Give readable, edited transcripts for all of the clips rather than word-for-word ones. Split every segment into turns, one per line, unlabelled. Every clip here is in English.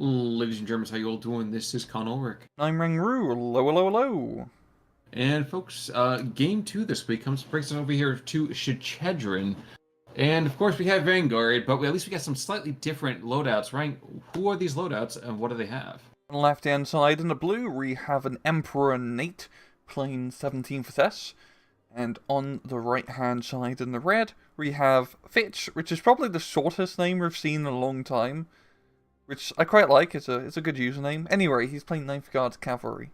Ladies and Germans, how you all doing? This is Con Ulrich.
I'm Ringru. Hello, hello, hello.
And folks, game two this week brings us over here to Shechedrin. And of course we have Vanguard, but at least we got some slightly different loadouts, right? Who are these loadouts and what do they have?
On the left-hand side in the blue, we have an Emperor Nate playing 17th SS. And on the right-hand side in the red, we have Fitz, which is probably the shortest name we've seen in a long time. Which I quite like, it's a good username. Anyway, he's playing 9th Guards Cavalry.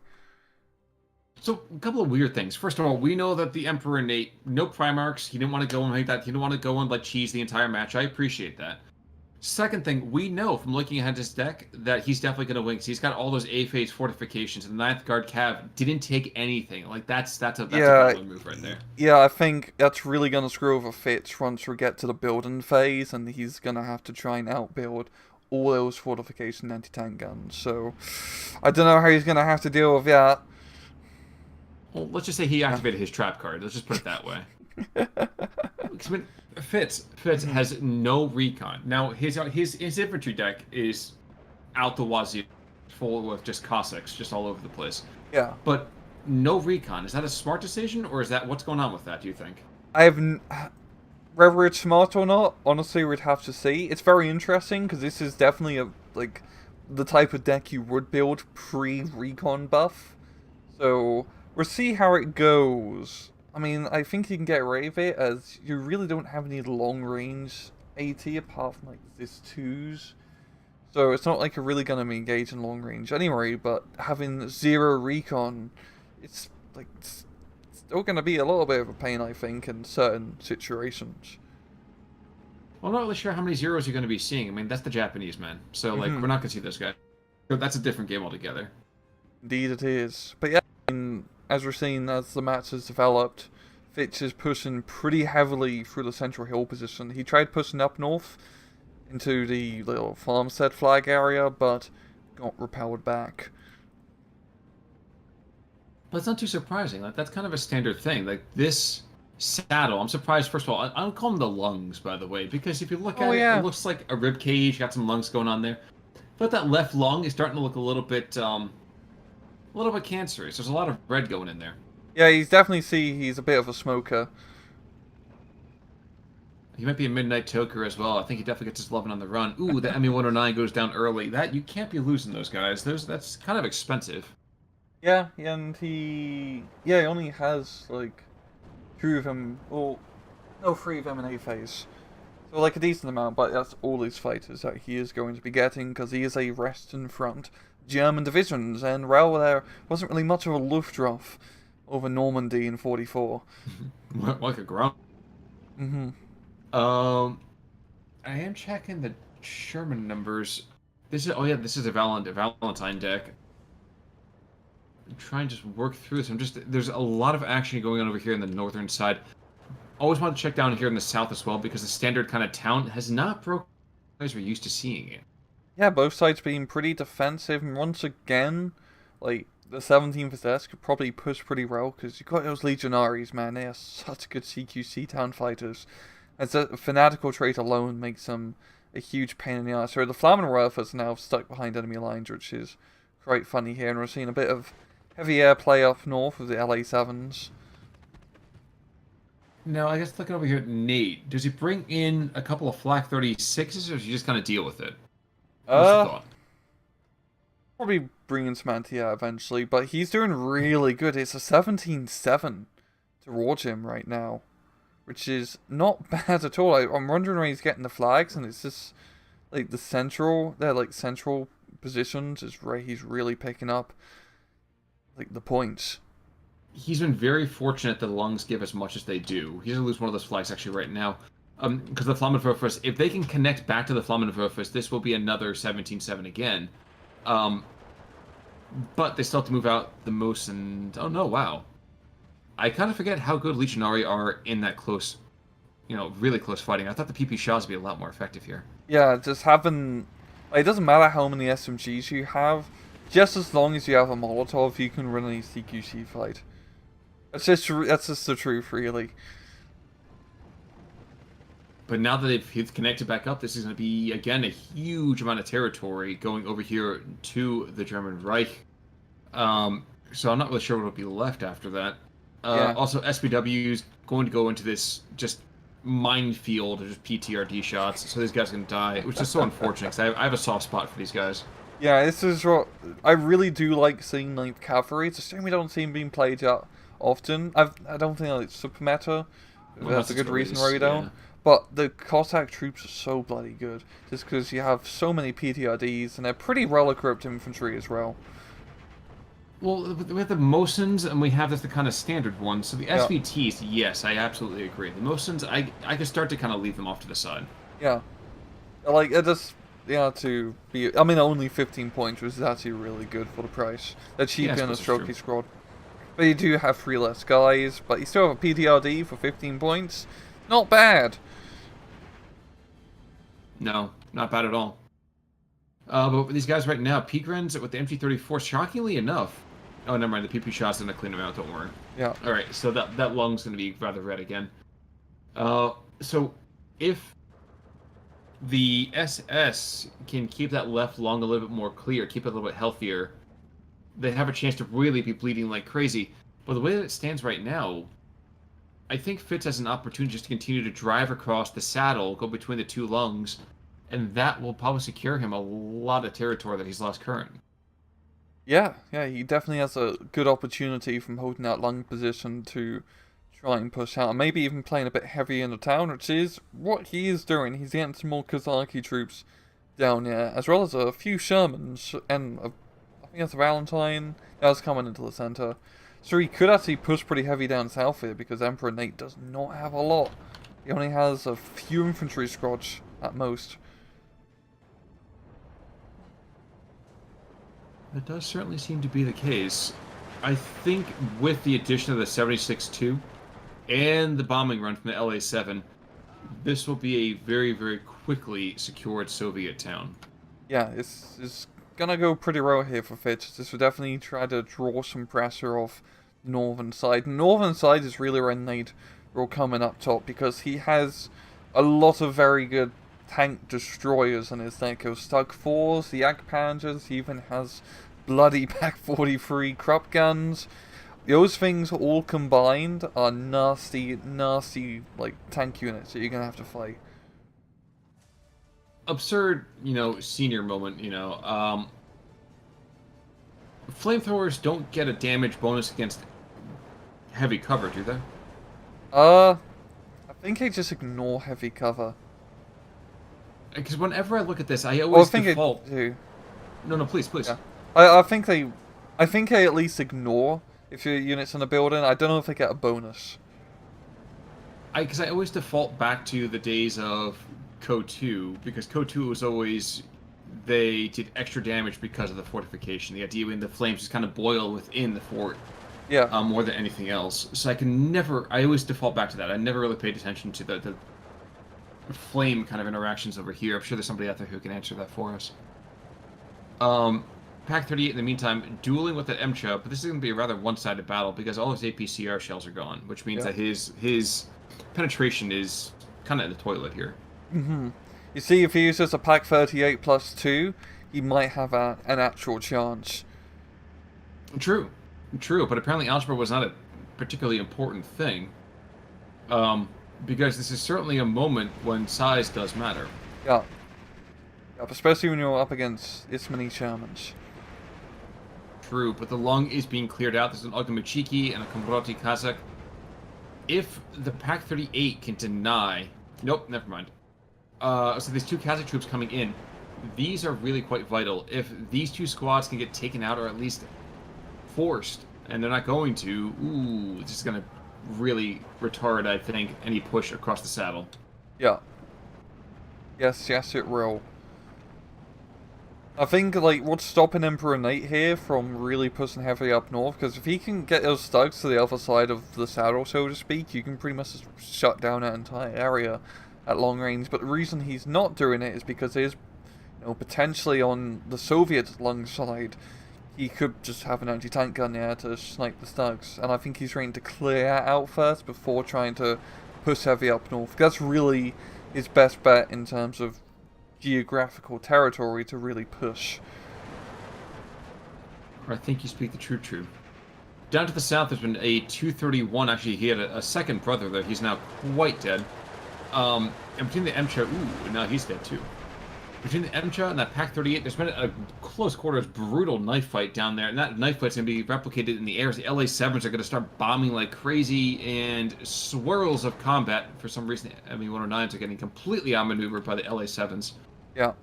So, a couple of weird things. First of all, we know that the Emperor Nate, no Primarchs, he didn't want to go and like that. He didn't want to go and like cheese the entire match. I appreciate that. Second thing, we know from looking at his deck that he's definitely going to win because he's got all those A-phase fortifications, and the 9th Guard Cav didn't take anything. Like, that's a valid move right there.
Yeah, I think that's really going to screw over Fitz once we get to the building phase, and he's going to have to try and outbuild all those fortification anti-tank guns. So, I don't know how he's going to have to deal with that.
Well, let's just say he activated his trap card. Let's just put it that way. Fitz has no recon. Now his infantry deck is out the wazoo, full of just Cossacks just all over the place.
Yeah.
But no recon. Is that a smart decision, or is that what's going on with that? Do you think?
Whether it's smart or not, honestly, we'd have to see. It's very interesting because this is definitely the type of deck you would build pre-recon buff. So we'll see how it goes. I mean, I think you can get away with it as you really don't have any long-range AT apart from like this 2s. So it's not like you're really going to be engaged in long range anyway, but having 0 recon, it's still going to be a little bit of a pain, I think, in certain situations.
Well, I'm not really sure how many zeros you're going to be seeing. I mean, that's the Japanese, man. So, like, we're not going to see those guys. That's a different game altogether.
Indeed it is. But yeah, I mean, as we're seeing as the match has developed, Fitz is pushing pretty heavily through the central hill position. He tried pushing up north into the little farmstead flag area, but got repelled back.
But it's not too surprising. Like, that's kind of a standard thing. Like, this saddle, I'm surprised, first of all, I don't call them the lungs, by the way, because if you look at it, it looks like a rib cage, got some lungs going on there. But that left lung is starting to look a little bit cancerous. There's a lot of red going in there.
Yeah, he's a bit of a smoker.
He might be a midnight toker as well. I think he definitely gets his loving on the run. Ooh, the ME-109 goes down early. That you can't be losing those guys. That's kind of expensive.
Yeah, and he only has like 2 of them, or no, 3 of them in A phase. So like a decent amount, but that's all his fighters that he is going to be getting because he is a Western Front German divisions, and well, there wasn't really much of a Luftwaffe over Normandy in 44.
Like a grunt. I am checking the Sherman numbers. This is a Valentine deck. I'm trying to just work through this. There's a lot of action going on over here in the northern side. Always want to check down here in the south as well because the standard kind of town has not broken as we're used to seeing it.
Yeah, both sides being pretty defensive, and once again, like, the 17th SS could probably push pretty well because you've got those Legionaries, man. They are such good CQC town fighters. As a fanatical trait alone makes them a huge pain in the ass. So the Flammenwerfer is now stuck behind enemy lines, which is quite funny here, and we're seeing a bit of heavy airplay up north with the LA-7s.
Now, I guess looking over here at Nate, does he bring in a couple of Flak 36s, or does he just kind of deal with it? What's the thought?
Probably bringing some anti-air eventually, but he's doing really good. It's a 17-7 towards him right now, which is not bad at all. I'm wondering where he's getting the flags, and it's just like the central positions is where he's really picking up like the points.
He's been very fortunate that the lungs give as much as they do. He's gonna lose one of those flags actually right now. Because the Flammenwerfers, if they can connect back to the Flammenwerfers, this will be another 17-7 again. But they still have to move out the most, and oh no, wow. I kind of forget how good Legionari are in that close, really close fighting. I thought the PP shots would be a lot more effective here.
Yeah, just having, it doesn't matter how many SMGs you have, just as long as you have a Molotov, you can run any CQC fight. That's just the truth, really.
But now that he's connected back up, this is going to be, again, a huge amount of territory going over here to the German Reich. So I'm not really sure what will be left after that.
Yeah.
Also, SPW is going to go into this just minefield of just PTRD shots, so these guys can die, which is so unfortunate, because I have a soft spot for these guys.
Yeah, this is what I really do like seeing 9th Cavalry. It's a shame we don't see them being played out often. I don't think it's super meta.
Well,
that's a good reason
release,
why we don't.
yeah.
But the Cossack troops are so bloody good, just because you have so many PTRDs, and they're pretty well-equipped infantry as well.
Well, we have the Mosins, and we have the kind of standard ones. So the
Yeah.
SVTs, yes, I absolutely agree. The Mosins, I could start to kind of leave them off to the side.
Yeah. Like, it just, yeah, to be, I mean, only 15 points, which is actually really good for the price. They're cheaper
Yeah, I
in a
suppose it's
Stroke squad. But you do have 3 less guys, but you still have a PTRD for 15 points. Not bad.
No, not bad at all. But with these guys right now, Peagrens with the MT-34, shockingly enough... Oh, never mind, the PP shot's going to clean them out, don't worry.
Yeah.
Alright, so that lung's going to be rather red again. So, if the SS can keep that left lung a little bit more clear, keep it a little bit healthier, they have a chance to really be bleeding like crazy. But the way that it stands right now, I think Fitz has an opportunity just to continue to drive across the saddle, go between the two lungs, and that will probably secure him a lot of territory that he's lost current.
Yeah, he definitely has a good opportunity from holding that lung position to try and push out. Maybe even playing a bit heavy in the town, which is what he is doing. He's getting some more Kozaki troops down there, as well as a few Shermans, and I think that's a Valentine that's coming into the center. So he could actually push pretty heavy down south here, because Emperor Nate does not have a lot. He only has a few infantry squads at most.
That does certainly seem to be the case. I think with the addition of the 76-2 and the bombing run from the LA-7, this will be a very, very quickly secured Soviet town.
Yeah, it's gonna go pretty well here for Fitz. This will definitely try to draw some pressure off the northern side. The northern side is really where Nate will come in up top, because he has a lot of very good tank destroyers in his deck. He'll Stug 4s, the Jagdpanzers, he even has bloody Pak 43 Krupp guns. Those things all combined are nasty, like, tank units that you're gonna have to fight.
Absurd, senior moment, flamethrowers don't get a damage bonus against heavy cover, do they?
I think they just ignore heavy cover.
Because whenever I look at this, I
Well, I
always
think
default...
they do.
No, please.
Yeah. I think they at least ignore if your unit's in a building. I don't know if they get a bonus.
Because I always default back to the days of Co 2, because Co 2 was always... They did extra damage because of the fortification. The idea being the flames just kind of boil within the fort.
Yeah.
More than anything else. So I always default back to that. I never really paid attention to the flame kind of interactions over here. I'm sure there's somebody out there who can answer that for us. Pak 38 in the meantime, dueling with the MCHA, but this is going to be a rather one-sided battle because all his APCR shells are gone, which means that his penetration is kind of in the toilet here.
Mm-hmm. You see, if he uses a Pak 38 plus 2, he might have an actual chance.
True, but apparently algebra was not a particularly important thing. Because this is certainly a moment when size does matter.
Yeah. Especially when you're up against this many Shermans.
True, but the lung is being cleared out. There's an Ogamichiki and a Komroti Kazakh. If the Pak 38 can deny... Nope, never mind. So these two Kazakh troops coming in, these are really quite vital. If these two squads can get taken out or at least forced, and they're not going to, this is going to really retard, I think, any push across the saddle.
Yeah. Yes, it will. I think, like, what's stopping Emperor Nate here from really pushing heavily up north, because if he can get those stugs to the other side of the saddle, so to speak, you can pretty much shut down that entire area at long range. But the reason he's not doing it is because it is, potentially on the Soviet lung side, he could just have an anti-tank gun there to snipe the stugs, and I think he's trying to clear that out first before trying to push heavy up north. That's really his best bet in terms of geographical territory to really push.
I think you speak the true. Down to the south, there's been a 231. Actually, he had a second brother there. He's now quite dead. And between the MCHA, ooh, now he's dead too. Between the MCHA and that Pac 38, there's been a close quarters, brutal knife fight down there, and that knife fight's going to be replicated in the air. The LA-7s are going to start bombing like crazy, and swirls of combat. For some reason, the ME-109s are getting completely outmaneuvered by the LA-7s.
Yeah.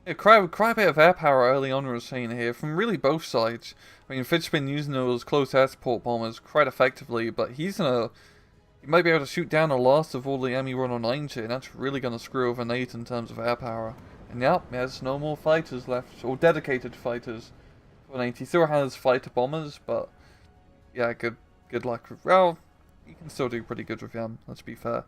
Yeah, quite a bit of air power early on we're seeing here, from really both sides. I mean, Fitz has been using those close air support bombers quite effectively, but he might be able to shoot down the last of all the ME-109s here, and that's really going to screw over Nate in terms of air power. And yeah, there's no more fighters left, or dedicated fighters for Nate. He still has fighter bombers, but yeah, good luck. Well, you can still do pretty good with them, let's be fair.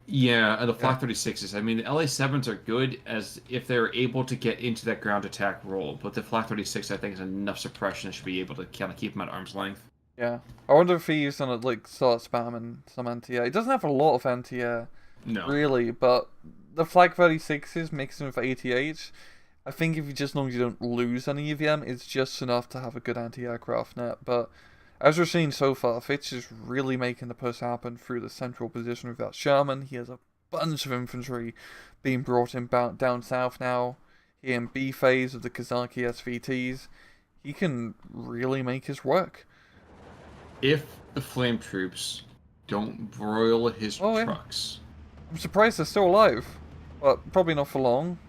Yeah, and the Flak 36s. I mean, the LA-7s are good as if they're able to get into that ground attack role, but the Flak 36, I think, is enough suppression that should be able to kind of keep them at arm's length.
Yeah. I wonder if he's gonna, like, start spamming some anti-air. He doesn't have a lot of anti-air,
No.
really, but the Flak 36s mixing with 88, I think if you just, as long as you don't lose any of them, it's just enough to have a good anti-aircraft net. But as we're seeing so far, Fitz is really making the push happen through the central position with that Sherman. He has a bunch of infantry being brought in down south now. He in B phase of the Kazaki SVTs. He can really make his work.
If the flame troops don't broil his trucks.
I'm surprised they're still alive. But probably not for long.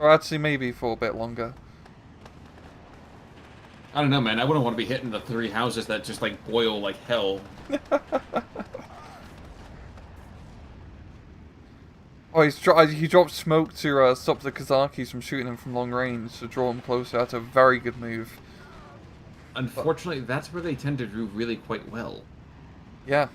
Or actually maybe for a bit longer.
I don't know, man. I wouldn't want to be hitting the 3 houses that just, like, boil like hell.
Oh, he dropped smoke to stop the Kazakis from shooting him from long range, to draw him closer. That's a very good move.
Unfortunately, that's where they tend to do really quite well.
Yeah.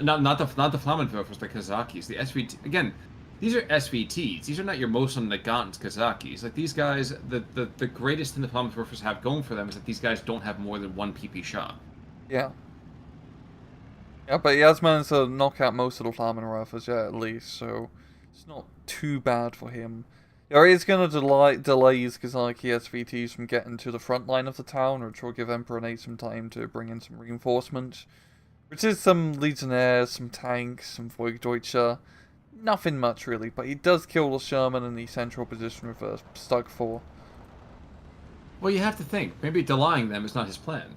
Not the Flammenwerfers, the Kazakis. The SVT... Again, these are SVTs. These are not your Mosin Nagants Kazakis. Like, these guys, the greatest thing the Flammenwerfers have going for them is that these guys don't have more than 1 PP shot.
Yeah. Yeah, but he has managed to knock out most of the Flammenwerfers, yeah, at least, so it's not too bad for him. Yeah, he's going to delay his Kazaki SVTs from getting to the front line of the town, which will give Emperor Nate some time to bring in some reinforcements. Which is some Legionnaires, some tanks, some Volksdeutsche. Nothing much, really, but he does kill the Sherman in the central position with a Stug 4.
Well, you have to think. Maybe delaying them is not his plan.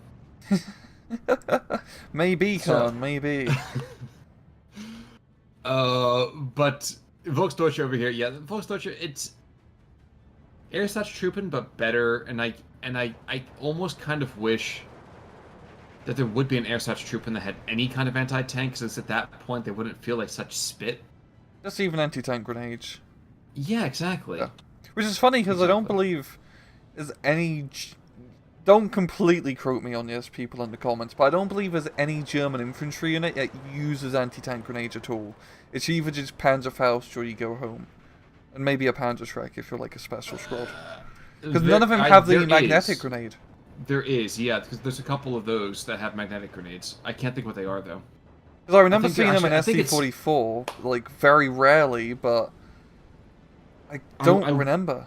Maybe, Khan, maybe.
But Volksdeutsche over here, yeah, Volksdeutsche, it's Ersatz-Truppen, but better, and I almost kind of wish that there would be an Ersatz-Truppen that had any kind of anti-tank, since at that point they wouldn't feel like such spit.
Just even anti-tank grenades.
Yeah, exactly. Yeah.
Which is funny, because I don't believe there's any... Don't completely quote me on this, people in the comments, but I don't believe there's any German infantry unit that uses anti-tank grenades at all. It's either just Panzerfaust or you go home. And maybe a Panzerschreck if you're like a special squad. Because none of them have the magnetic grenade.
There is, yeah, because there's a couple of those that have magnetic grenades. I can't think what they are, though.
Because I remember seeing them in SD44, like, very rarely, but I don't remember.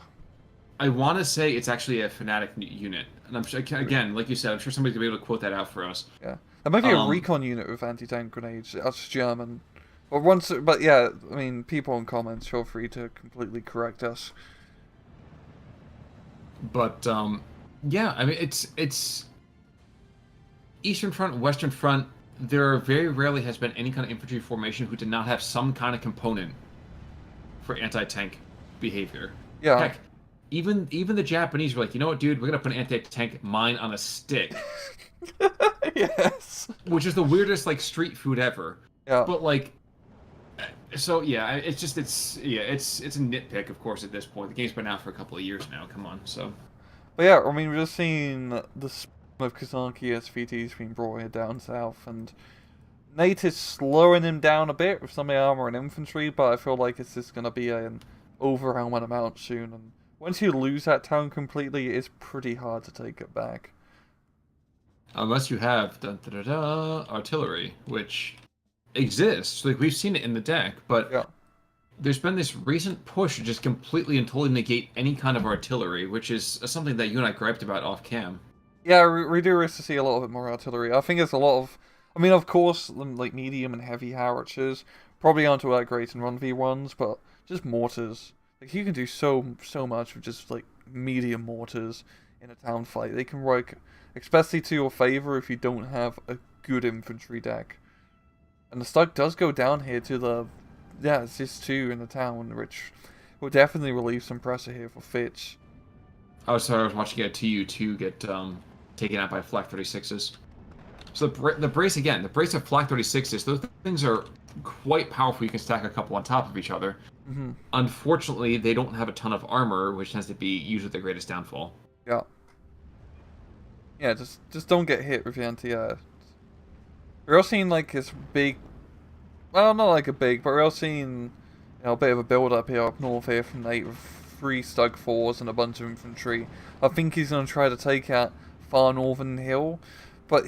I want to say it's actually a Fnatic unit. And I'm sure, again, like you said, I'm sure somebody's going to be able to quote that out for us.
Yeah. There might be a recon unit with anti-tank grenades. That's German. But yeah, I mean, people in comments, feel free to completely correct us.
But, yeah, I mean, it's Eastern Front, Western Front. There very rarely has been any kind of infantry formation who did not have some kind of component for anti-tank behavior.
Yeah.
Heck, even the Japanese were like, you know what, dude, we're gonna put an anti-tank mine on a stick.
Yes.
Which is the weirdest, like, street food ever.
Yeah.
But, like, so yeah, it's a nitpick, of course, at this point. The game's been out for a couple of years now. Come on, so.
But yeah, I mean, we're just seeing the spam of Kazaki SVTs being brought here down south, and Nate is slowing him down a bit with some armor and infantry, but I feel like it's just going to be an overwhelming amount soon, and once you lose that town completely, it's pretty hard to take it back.
Unless you have artillery, which exists. Like we've seen it in the deck, but
Yeah.
there's been this recent push to just completely and totally negate any kind of artillery, which is something that you and I griped about off cam.
Yeah, we do wish to see a little bit more artillery. I think it's a lot of... I mean, of course, like medium and heavy howitzers probably aren't all that great in 1v1s, but just mortars. Like, you can do so much with just, like, medium mortars in a town fight. They can work especially to your favor if you don't have a good infantry deck. And the Stug does go down here to the... Yeah, it's just 2 in the town, which will definitely relieve some pressure here for Fitz.
Oh, sorry, I was watching a TU2 get taken out by Flak 36s. So the brace, again, the brace of Flak 36s, those things are quite powerful. You can stack a couple on top of each other.
Mm-hmm.
Unfortunately, they don't have a ton of armor, which tends to be usually the greatest downfall.
Yeah. Yeah, just don't get hit with the anti-air. We're all seeing like this big... Well, not like a big, but we're all seeing a bit of a build-up here up north here from Nate with 3 Stug 4s and a bunch of infantry. I think he's going to try to take out far northern hill, but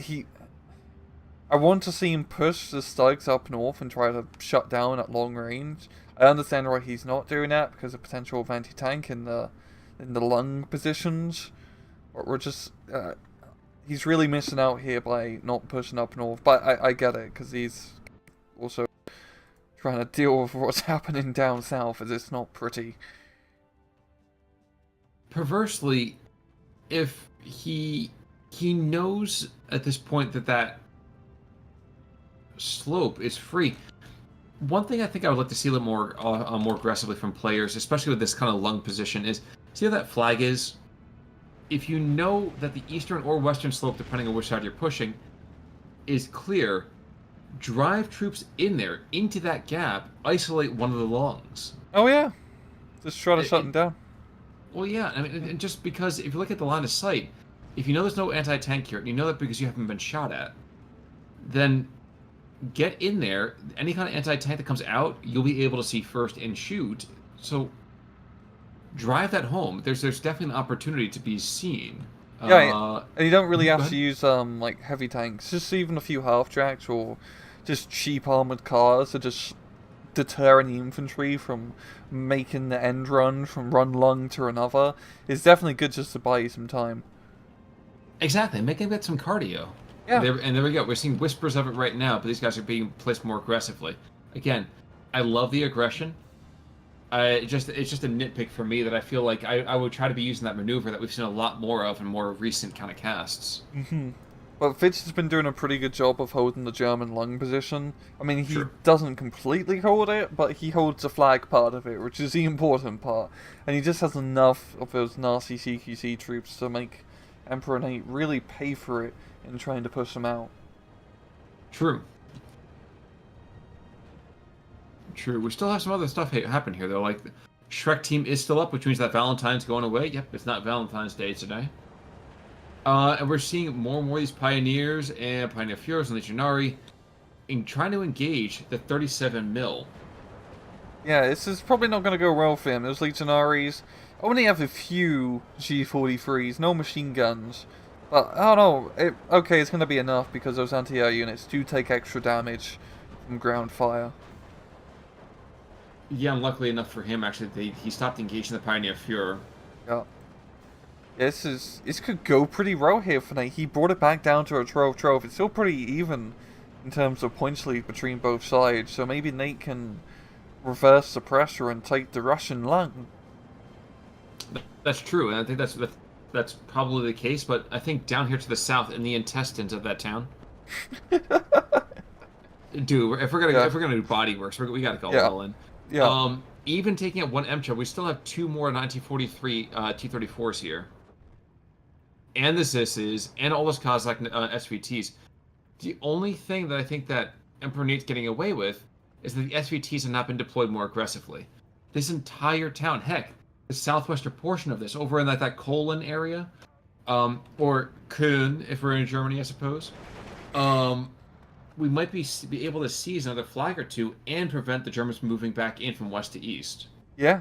I want to see him push the Stugs up north and try to shut down at long range. I understand why he's not doing that because of potential of anti-tank in the lung positions. But we're just... he's really missing out here by not pushing up north. But I get it, because he's also trying to deal with what's happening down south, as it's not pretty.
Perversely, if he knows at this point that slope is free. One thing I think I would like to see a little more aggressively from players, especially with this kind of lung position, is see how that flag is. If you know that the eastern or western slope, depending on which side you're pushing, is clear, drive troops in there into that gap, isolate one of the lungs.
Oh yeah, just try to shut them down.
Well, yeah, I mean, and just because if you look at the line of sight, if you know there's no anti-tank here, and you know that because you haven't been shot at, then get in there. Any kind of anti-tank that comes out, you'll be able to see first and shoot. So drive that home. There's definitely an opportunity to be seen.
Yeah, and you don't really have to use like heavy tanks. Just even a few half tracks or just cheap armored cars to just deter any infantry from making the end run from one lung to another. It's definitely good just to buy you some time.
Exactly, make them get some cardio.
Yeah.
And there we go. We're seeing whispers of it right now, but these guys are being placed more aggressively. Again, I love the aggression. It's just a nitpick for me that I feel like I would try to be using that maneuver that we've seen a lot more of in more recent kind of casts.
Mm-hmm. Well, Fitz has been doing a pretty good job of holding the German lung position. I mean, he
Sure.
doesn't completely hold it, but he holds the flag part of it, which is the important part. And he just has enough of those nasty CQC troops to make Emperor Nate really pay for it in trying to push them out.
True. True. We still have some other stuff happen here, though. Like, Shrek team is still up, which means that Valentine's going away. Yep, it's not Valentine's Day today. And we're seeing more and more of these Pioneers and Pioneer Furies and Legionari in trying to engage the 37 mil.
Yeah, this is probably not going to go well for him. Those Legionaries only have a few G43s, no machine guns. But, I don't know, okay, it's going to be enough because those anti-air units do take extra damage from ground fire.
Yeah, and luckily enough for him, actually, he stopped engaging the Pioneer Fuhrer.
Yeah. This could go pretty well here for Nate. He brought it back down to a 12-12. It's still pretty even in terms of points lead between both sides, so maybe Nate can reverse the pressure and take the Russian lung.
That's true, and I think that's probably the case, but I think down here to the south, in the intestines of that town... Dude, if we're gonna do body works, we gotta go all in.
Yeah.
Even taking out one MCHA, we still have 2 more 1943 T-34s here. And the ZISs, and all those Kazakh SVTs. The only thing that I think that Emperor Nate's getting away with is that the SVTs have not been deployed more aggressively. This entire town, heck, the southwestern portion of this, over in that Kolin area, or Köln, if we're in Germany, I suppose, we might be able to seize another flag or two and prevent the Germans moving back in from west to east.
Yeah.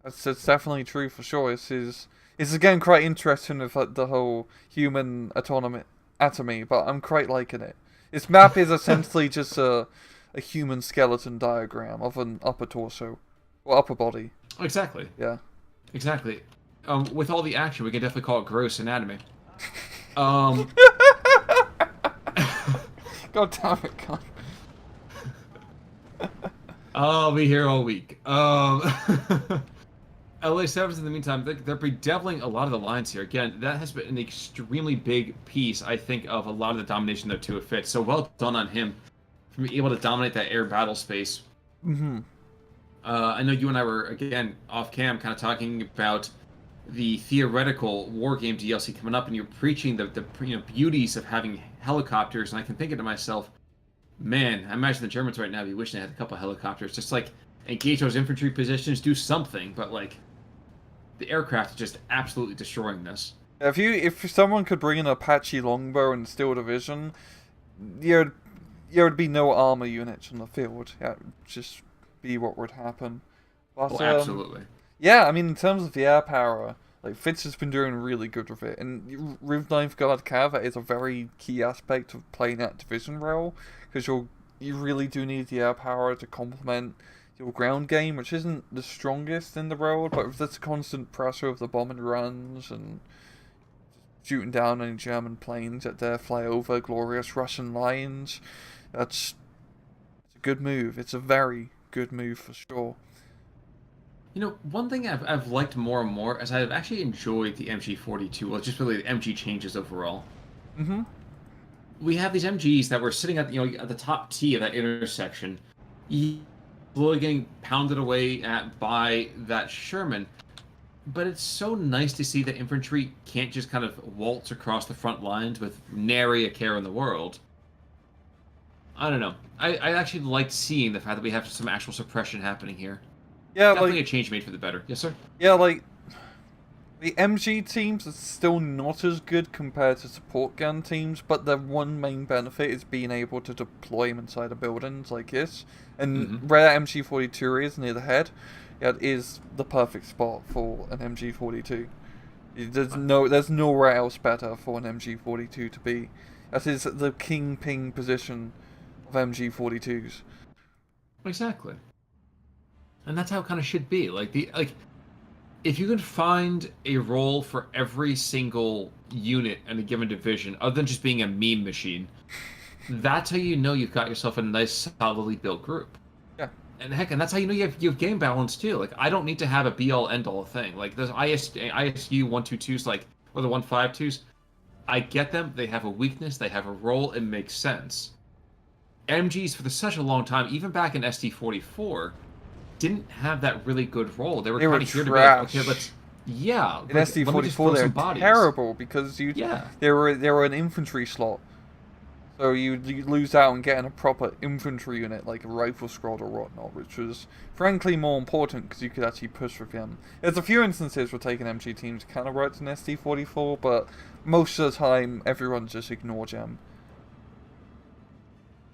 That's definitely true for sure. It's again quite interesting with the whole human atomy, but I'm quite liking it. This map is essentially just a human skeleton diagram of an upper torso. Or upper body.
Exactly.
Yeah.
Exactly. With all the action, we can definitely call it gross anatomy. Um...
God damn it, God.
I'll be here all week. LA Sevens, in the meantime, they're bedeviling a lot of the lines here. Again, that has been an extremely big piece, I think, of a lot of the domination, though, too, of Fitz. So well done on him for being able to dominate that air battle space.
Mm-hmm.
I know you and I were, again, off cam, kind of talking about the theoretical war game DLC coming up, and you're preaching the beauties of having helicopters, and I can think to myself, man, I imagine the Germans right now be wishing they had a couple of helicopters, just like engage those infantry positions, do something, but like the aircraft is just absolutely destroying this.
If someone could bring in an Apache longbow and Steel Division, there'd be no armor units on the field. Yeah, it'd just be what would happen. But,
Oh, absolutely.
Yeah, I mean, in terms of the air power, like Fitz has been doing really good with it, and with Ninth Guard Cav, that is a very key aspect of playing that division role, because you really do need the air power to complement your ground game, which isn't the strongest in the world, but with this constant pressure of the bombing runs and shooting down any German planes that dare fly over glorious Russian lines, it's a good move. It's a very good move for sure.
You know, one thing I've liked more and more is I've actually enjoyed the MG42, well, just really the MG changes overall.
Mm-hmm.
We have these MGs that were sitting at at the top T of that intersection, slowly getting pounded away at by that Sherman. But it's so nice to see that infantry can't just kind of waltz across the front lines with nary a care in the world. I don't know. I actually liked seeing the fact that we have some actual suppression happening here.
Yeah,
Definitely a change made for the better. Yes, sir?
Yeah, like, the MG teams are still not as good compared to support gun teams, but their one main benefit is being able to deploy them inside of buildings like this. And where that MG42 is, near the head, it is the perfect spot for an MG42. There's nowhere else better for an MG42 to be. That is the kingpin position of MG42s.
Exactly. And that's how it kind of should be. If you can find a role for every single unit in a given division, other than just being a meme machine, that's how you know you've got yourself a nice, solidly built group.
Yeah.
And heck, and that's how you know you have game balance too. Like, I don't need to have a be-all, end-all thing. Like, those ISU 122s, or the 152s, I get them. They have a weakness. They have a role. It makes sense. MGs, for such a long time, even back in SD44, didn't have that really good role. They were kind of here to be like, okay, let's... Yeah.
In SD44, they're terrible because they were an infantry slot. So you lose out on getting a proper infantry unit, like a rifle squad or whatnot, which was, frankly, more important because you could actually push with them. There's a few instances where taking MG teams kind of worked in SD44, but most of the time, everyone just ignored them.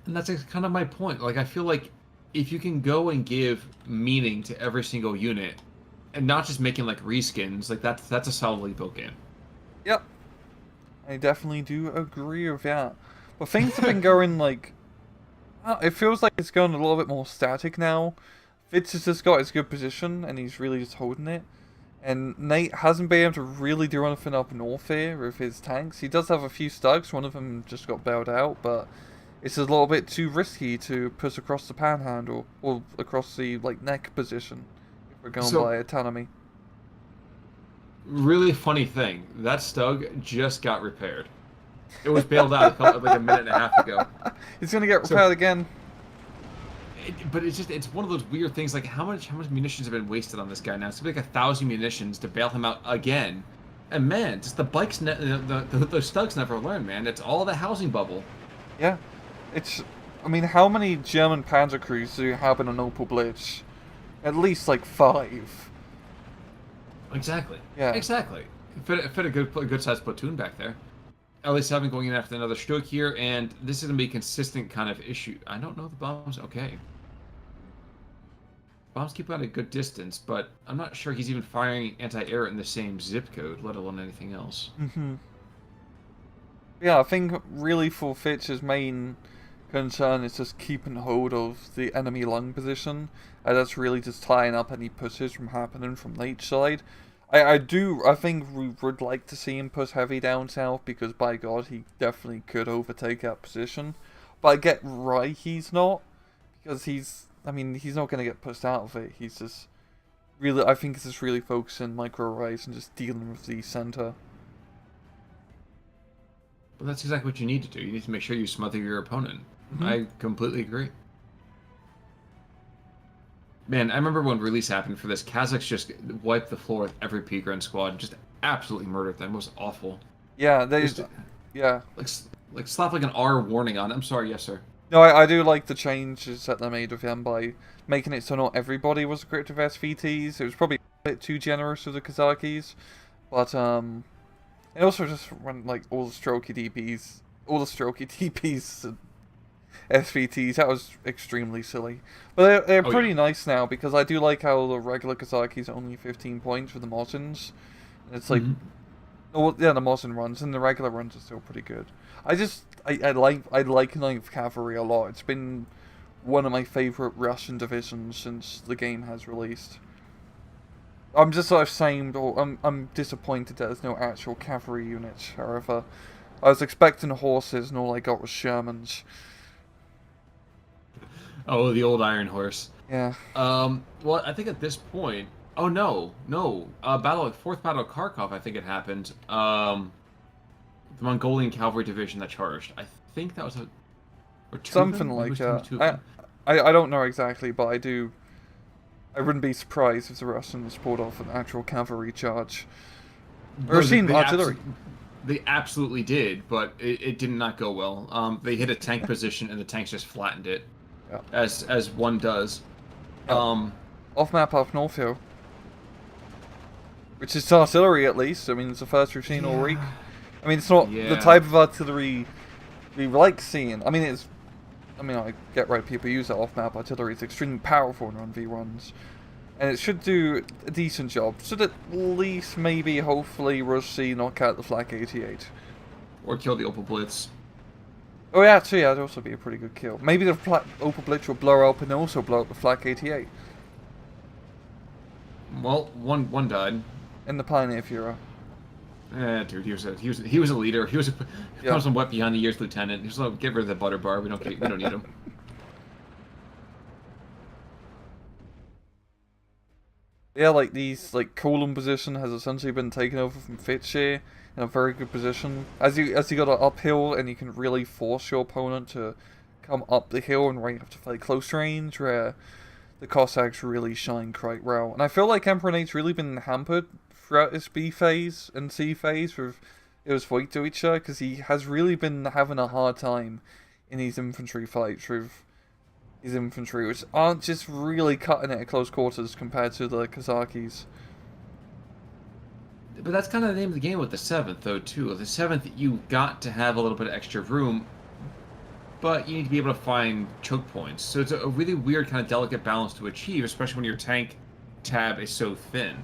And that's kind of my point. Like, I feel like if you can go and give meaning to every single unit, and not just making, like, reskins, like, that's a solidly built game.
Yep. I definitely do agree with that. But things have been going, like... it feels like it's going a little bit more static now. Fitz has just got his good position, and he's really just holding it. And Nate hasn't been able to really do anything up north here with his tanks. He does have a few stugs, one of them just got bailed out, but it's a little bit too risky to push across the panhandle, or across the, like, neck position, if we're going by autonomy.
Really funny thing, that stug just got repaired. It was bailed out like a minute and a half ago.
It's gonna get repaired again.
But it's one of those weird things. Like, how much munitions have been wasted on this guy now? It's like 1,000 munitions to bail him out again. And man, just the bikes, the stugs never learn, man. It's all the housing bubble.
Yeah, I mean, how many German Panzer crews do you have in an Opel Blitz? At least like 5.
Exactly.
Yeah.
Exactly. Fit a good sized platoon back there. LA7 going in after another Stuck here, and this is going to be a consistent kind of issue. I don't know the bombs. Okay. Bombs keep at a good distance, but I'm not sure he's even firing anti-air in the same zip code, let alone anything else.
Mm-hmm. Yeah, I think really for Fitz's main concern is just keeping hold of the enemy lung position, and that's really just tying up any pushes from happening from the each side. I think we would like to see him push heavy down south, because by God, he definitely could overtake that position. But I get right he's not, because he's not going to get pushed out of it. He's just really, I think he's just really focusing micro arrays and just dealing with the center.
But that's exactly what you need to do. You need to make sure you smother your opponent. I completely agree. Man, I remember when release happened for this, Kazakhs just wiped the floor with every P-Grunt squad, just absolutely murdered them. It was awful.
Yeah, yeah.
Like slap like an R warning on it. I'm sorry, yes sir.
No, I do like the changes that they made with them by making it so not everybody was equipped with SVTs. It was probably a bit too generous with the Kazakis, but it also just went like all the strokey DPs and SVTs. That was extremely silly. But they're pretty nice now, because I do like how the regular Kazakis are only 15 points for the Mosins. It's like, well, yeah, the Mosin runs and the regular runs are still pretty good. I like Ninth Cavalry a lot. It's been one of my favorite Russian divisions since the game has released. I'm just sort of ashamed, or I'm disappointed that there's no actual cavalry units. However, I was expecting horses, and all I got was Shermans.
Oh, the old Iron Horse.
Yeah.
Well, I think at this point, oh no, fourth battle of Kharkov, I think it happened. The Mongolian cavalry division that charged. I think that was
something like that. I don't know exactly, but I wouldn't be surprised if the Russians pulled off an actual cavalry charge. Or seen artillery.
They absolutely did, but it did not go well. They hit a tank position and the tanks just flattened it, as one does.
Off map up north here, which is artillery at least. I mean, it's the first we've seen all week. I mean, it's not the type of artillery we like seeing. I mean, I get right, people use that off-map artillery. It's extremely powerful in 1v1s. And it should do a decent job. Should at least, maybe, hopefully, rush C, knock out the Flak 88.
Or kill the Opel Blitz.
Oh yeah, actually, that'd also be a pretty good kill. Maybe the Opel Blitz will blow up and also blow up the Flak 88.
Well, one died.
In the Pioneer Fuhrer.
Dude, he was a leader. He comes from wet behind the years lieutenant. He's like, get rid of the butter bar. We don't need him.
Yeah, like these column position has essentially been taken over from Fitz here in a very good position. As you got an uphill, and you can really force your opponent to come up the hill, and where you have to fight close range, where the Cossacks really shine quite well. And I feel like Emperor Nate's really been hampered throughout his B phase and C phase with his Wojtowicza, because he has really been having a hard time in these infantry fights with his infantry, which aren't just really cutting it at close quarters compared to the Kazakis.
But that's kind of the name of the game with the 7th, though, too. The 7th, you got to have a little bit of extra room, but you need to be able to find choke points. So it's a really weird kind of delicate balance to achieve, especially when your tank tab is so thin.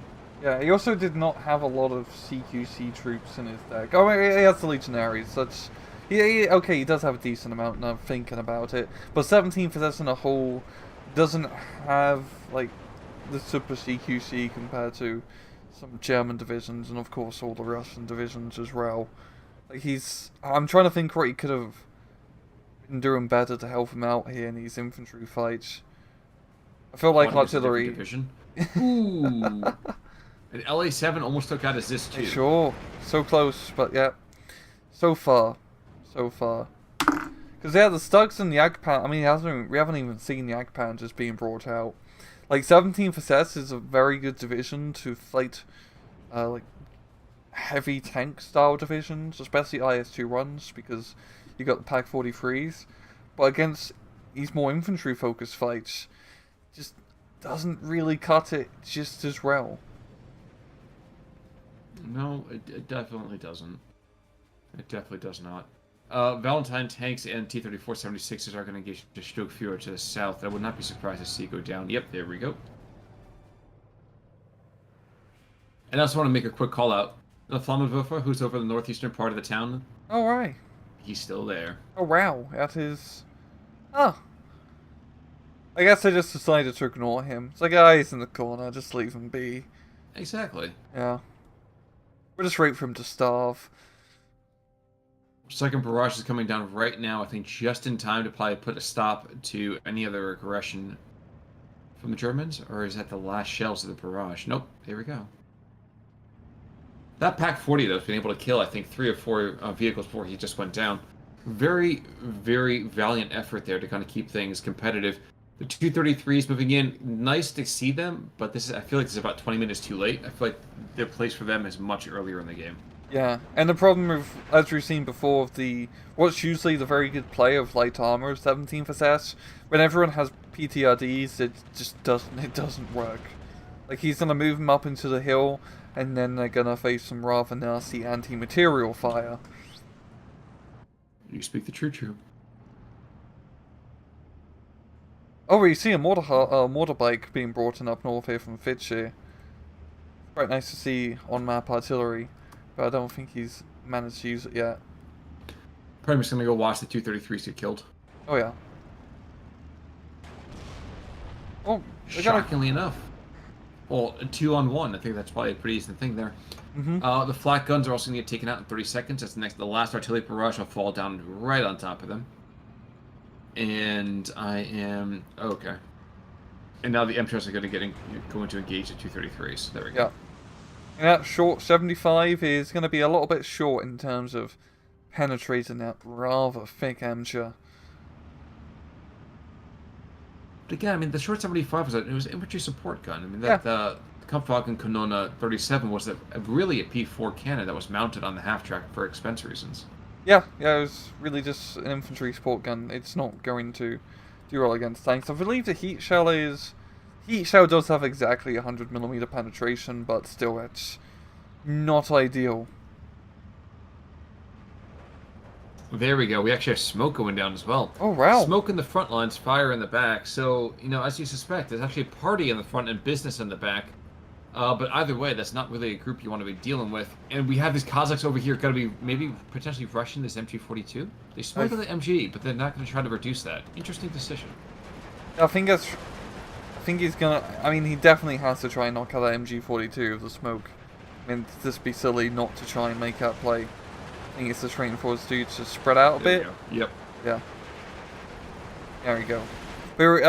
Yeah, he also did not have a lot of CQC troops in his deck. Oh, he has the Legionaries. That's okay, he does have a decent amount, now thinking about it. But 17th as a whole doesn't have, like, the super CQC compared to some German divisions, and of course all the Russian divisions as well. Like, I'm trying to think what he could have been doing better to help him out here in these infantry fights. I feel like artillery...
Division. Ooh! And LA7 almost took out his Zis too.
Sure, so close, but yeah, so far. Because yeah, the Stugs and the Agpan. I mean, we haven't even seen the Agpan just being brought out. Like 17th SS is a very good division to fight, like heavy tank style divisions, especially IS-2 runs, because you got the Pak 43s. But against these more infantry focused fights, just doesn't really cut it just as well.
No, it definitely doesn't. It definitely does not. Valentine tanks and T-34-76s are going to engage the Stokführer to the south. I would not be surprised to see it go down. Yep, there we go. And I also want to make a quick call out. The Flammenwerfer, who's over the northeastern part of the town.
Oh, right.
He's still there.
Oh wow, that is... Huh. I guess I just decided to ignore him. It's like, ah, he's in the corner, just leave him be.
Exactly.
Yeah. We'll just wait for him to starve.
Second barrage is coming down right now, I think just in time to probably put a stop to any other aggression from the Germans, or is that the last shells of the barrage? Nope, there we go. That Pack 40, though, has been able to kill, I think, 3 or 4 vehicles before he just went down. Very, very valiant effort there to kind of keep things competitive. The 233s moving in, nice to see them, but this is, I feel like this is about 20 minutes too late. I feel like their place for them is much earlier in the game.
Yeah, and the problem with, as we've seen before, of what's usually the very good play of light armor, 17th SS, when everyone has PTRDs, it just doesn't work. Like, he's gonna move them up into the hill, and then they're gonna face some rather nasty anti-material fire.
You speak the true.
Oh, we see a motorbike being brought in up north here from Fitz here. Quite nice to see on-map artillery, but I don't think he's managed to use it yet.
Probably just gonna go watch the 233s get killed.
Oh yeah. Oh,
shockingly enough. Well, 2-on-1. I think that's probably a pretty decent thing there. The flak guns are also going to get taken out in 30 seconds. That's the last artillery barrage will fall down right on top of them. And I am... okay. And now the MTRs are going to go into engage the 233s. There we go.
Yeah. And that short 75 is going to be a little bit short in terms of penetrating that rather thick MTR.
But again, I mean, the short 75 was an infantry support gun. I mean, the Kampfwagen Kanone 37 was really a P4 cannon that was mounted on the half-track for expense reasons.
Yeah, it was really just an infantry support gun. It's not going to do well against tanks. I believe the heat shell does have exactly 100mm penetration, but still, it's not ideal.
There we go. We actually have smoke going down as well.
Oh, wow.
Smoke in the front lines, fire in the back. So, as you suspect, there's actually a party in the front and business in the back. But either way, that's not really a group you want to be dealing with. And we have these Kazakhs over here going to be maybe potentially rushing this MG42. They smoked the MG, but they're not going to try to reduce that. Interesting decision.
I think he's going to... I mean, he definitely has to try and knock out that MG42 with the smoke. I mean, it'd just be silly not to try and make that play. I think it's just waiting for his dudes to spread out a bit.
Yep.
Yeah. There we go. But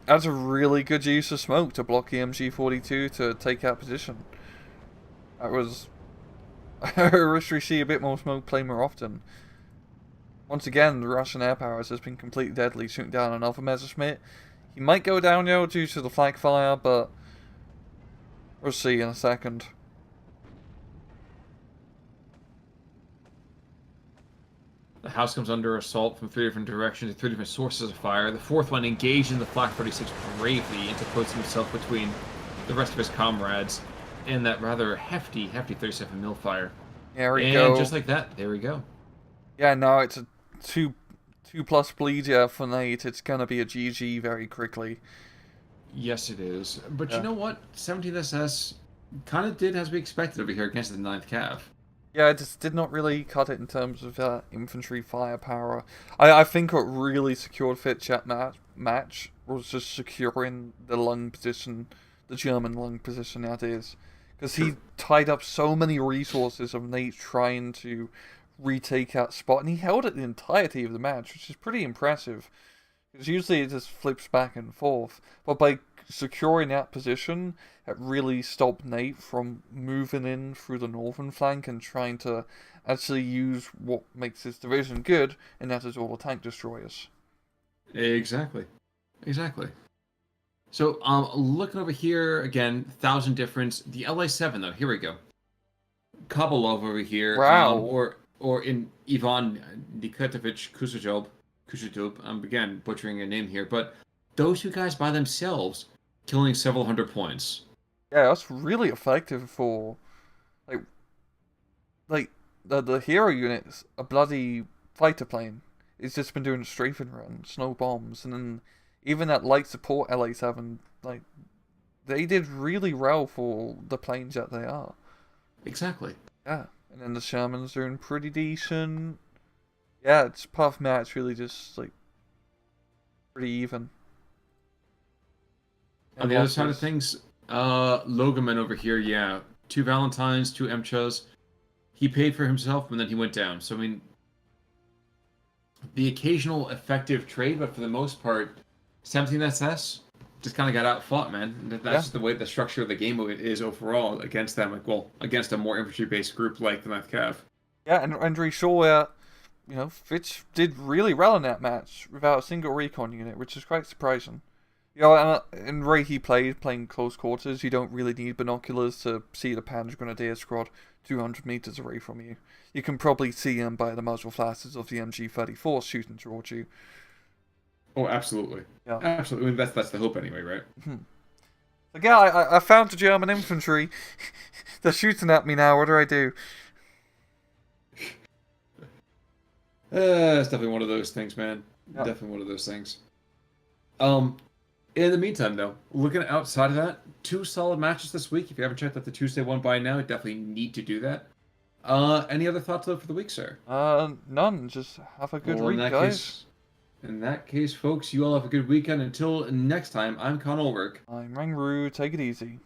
that's a really good use of smoke to block the MG42 to take out position. That was... I wish we see a bit more smoke play more often. Once again, the Russian air power has just been completely deadly, shooting down another Messerschmitt. He might go down now due to the flak fire, but we'll see in a second.
The house comes under assault from 3 different directions, 3 different sources of fire. The 4th one engaged in the Flak 36 bravely, interposing himself between the rest of his comrades in that rather hefty 37mm fire.
There we go.
And just like that, there we go.
Yeah, now it's a 2+ bleed for Nate. It's gonna be a GG very quickly.
Yes, it is. But you know what? 17th SS kind of did as we expected over here against the 9th Cav.
Yeah, it just did not really cut it in terms of infantry firepower. I think what really secured Fitz that match was just securing the lung position, the German lung position that is. Because he tied up so many resources of Nate trying to retake that spot, and he held it the entirety of the match, which is pretty impressive. Because usually it just flips back and forth. But by securing that position, it really stopped Nate from moving in through the northern flank and trying to actually use what makes his division good, and that is all the tank destroyers.
Exactly. So, looking over here, again, 1,000 difference. The LA7, though, here we go. Kabalov over here.
Wow.
Or in Ivan Nikotovich Kusutub, I'm again butchering a name here, but those 2 guys by themselves killing several hundred points.
Yeah, that's really effective for like the hero units, a bloody fighter plane. It's just been doing strafing runs, no bombs, and then even that light support LA7, like they did really well for the planes that they are.
Exactly.
Yeah, and then the Shermans doing pretty decent. Yeah, it's path match really just like pretty even. No
On the other side of
losses.
things, Logaman over here, yeah, 2 Valentines, 2 Mchos. He paid for himself and then he went down. So I mean, the occasional effective trade, but for the most part, 17 SS just kind of got outfought, man. That's
Yeah.
just the way the structure of the game is overall against them. Like, well, against a more infantry-based group like the 9th Cav.
Yeah, and Andre Shaw, Fitz did really well in that match without a single recon unit, which is quite surprising. And Ray he playing close quarters, you don't really need binoculars to see the Panda Grenadier squad 200 meters away from you. You can probably see them by the muzzle flashes of the MG-34 shooting towards you.
Oh, absolutely.
Yeah.
Absolutely. I mean, that's the hope anyway, right?
Like, yeah, I found the German infantry. They're shooting at me now, what do I do?
It's definitely one of those things, man.
Yeah.
Definitely one of those things. In the meantime, though, looking outside of that, 2 solid matches this week. If you haven't checked out the Tuesday one by now, you definitely need to do that. Any other thoughts though for the week, sir?
None. Just have a good week, guys.
In that case, folks, you all have a good weekend. Until next time, I'm Con Ulrich.
I'm Rangru. Take it easy.